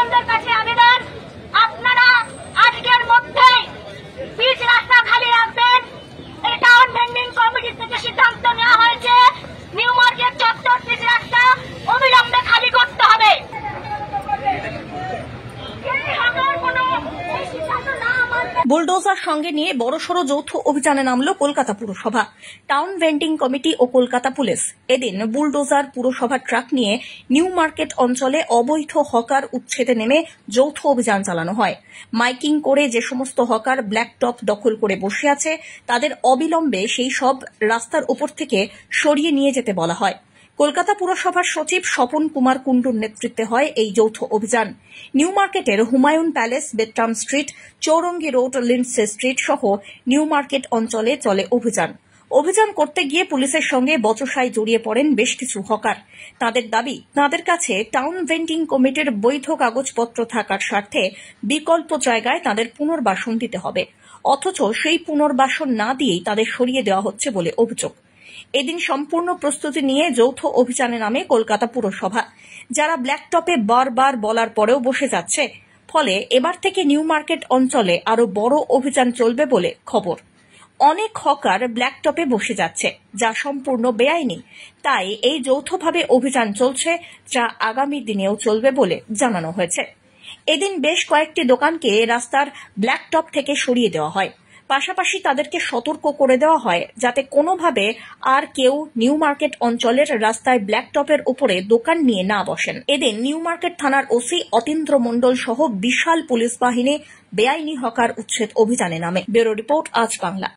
প্রশাসনদের কাছে আবেদন, আপনারা আজকের মধ্যেই পিচ রাস্তা খালি রাখবেন। এই টাউন ভেন্ডিং কমিটি থেকে সিদ্ধান্ত নেওয়া হয়েছে নিউ মার্কেট চত্বর পিচ রাস্তা অবিলম্বে খালি করতে হবে। বুলডোজার সঙ্গে নিয়ে বড়সড় যৌথ অভিযানে নামল কলকাতা পুরসভা, টাউন ভেন্ডিং কমিটি ও কলকাতা পুলিশ। এদিন বুলডোজার পুরসভার ট্রাক নিয়ে নিউ মার্কেট অঞ্চলে অবৈধ হকার উচ্ছেদে নেমে যৌথ অভিযান চালানো হয়। মাইকিং করে যে সমস্ত হকার ব্ল্যাক টপ দখল করে বসে আছে তাদের অবিলম্বে সেই সব রাস্তার উপর থেকে সরিয়ে নিয়ে যেতে বলা হয়। কলকাতা পুরসভার সচিব স্বপন কুমার কুণ্ডুর নেতৃত্বে হয় এই যৌথ অভিযান। নিউ মার্কেটের Humayun palace, Bertram street, Chowringhee road, Lindsay street সহ নিউ মার্কেট অঞ্চলে চলে অভিযান করতে গিয়ে পুলিশের সঙ্গে বচসায় জড়িয়ে পড়েন বেশ কিছু হকার। তাদের দাবি, তাদের কাছে টাউন ভেন্ডিং কমিটির বৈধ কাগজপত্র থাকার স্বার্থে বিকল্প জায়গায় তাদের পুনর্বাসন দিতে হবে, অথচ সেই পুনর্বাসন না দিয়েই তাদের সরিয়ে দেওয়া হচ্ছে বলে অভিযোগ। এদিন সম্পূর্ণ প্রস্তুতি নিয়ে যৌথ অভিযানে নামে কলকাতা পুরসভা। যারা ব্ল্যাকটপে বারবার বলার পরেও বসে যাচ্ছে, ফলে এবার থেকে নিউ মার্কেট অঞ্চলে আরো বড় অভিযান চলবে বলে খবর। অনেক হকার ব্ল্যাকটপে বসে যাচ্ছে, যা সম্পূর্ণ বেআইনি। তাই এই যৌথভাবে অভিযান চলছে, যা আগামী দিনেও চলবে বলে জানানো হয়েছে। এদিন বেশ কয়েকটি দোকানকে রাস্তার ব্ল্যাকটপ থেকে সরিয়ে দেওয়া হয়, পাশাপাশি তাদেরকে সতর্ক করে দেওয়া হয় যাতে কোনোভাবে আর কেউ নিউ মার্কেট অঞ্চলের রাস্তায় ব্ল্যাকটপের উপরে দোকান নিয়ে না বসেন। এদিন নিউ মার্কেট থানার ওসি অতীন্দ্র মণ্ডল সহ বিশাল পুলিশ বাহিনী বেআইনি হকার উচ্ছেদ অভিযানে নামে। ব্যুরো রিপোর্ট, আজ বাংলা।